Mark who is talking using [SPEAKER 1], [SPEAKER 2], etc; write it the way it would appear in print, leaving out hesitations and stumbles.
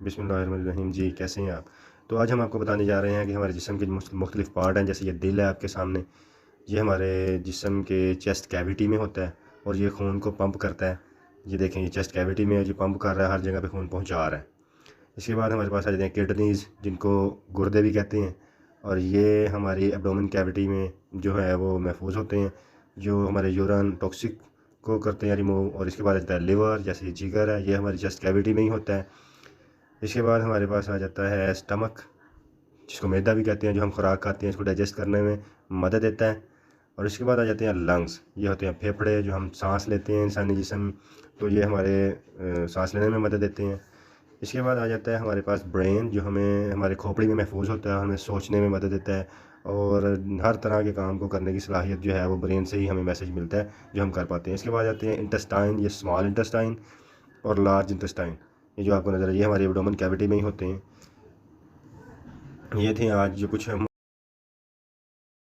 [SPEAKER 1] बिस्मिल्लाहिर्रहमानिर्रहीम जी, कैसे हैं आप? तो आज हम आपको बताने जा रहे हैं कि हमारे जिस्म के मुख्तलिफ़ पार्ट हैं। जैसे ये दिल है आपके सामने, ये हमारे जिस्म के चेस्ट कैविटी में होता है और ये खून को पंप करता है। ये देखें, ये चेस्ट कैविटी में है, जो पंप कर रहा है, हर जगह पे खून पहुंचा रहा है। इसके बाद हमारे पास आ जाते हैं किडनीज़, जिनको गुर्दे भी कहते हैं, और ये हमारी एब्डोमेन कैविटी में जो है वो महफूज होते हैं, जो हमारे यूरिन टॉक्सिक को करते हैं रिमूव। और इसके बाद आता है लिवर, जैसे जिगर है, ये हमारी चेस्ट कैविटी में ही होता है। इसके बाद हमारे पास आ जाता है स्टमक, जिसको मैदा भी कहते हैं, जो हम खुराक खाते हैं इसको डाइजेस्ट करने में मदद देता है। और इसके बाद आ जाते हैं लंग्स, ये होते हैं फेफड़े, जो हम सांस लेते हैं इंसानी जिस्म, तो ये हमारे सांस लेने में मदद देते हैं। इसके बाद आ जाता है हमारे पास ब्रेन, जो हमें हमारे खोपड़ी में महफूज होता है, हमें सोचने में मदद देता है, और हर तरह के काम को करने की सलाहियत जो है वो ब्रेन से ही हमें मैसेज मिलता है जो हम कर पाते हैं। इसके बाद आते हैं इंटेस्टाइन, ये स्मॉल इंटेस्टाइन और लार्ज इंटेस्टाइन, ये जो आपको नज़र है ये हमारी एब्डोमेन कैविटी में ही होते हैं। ये थे आज जो कुछ हम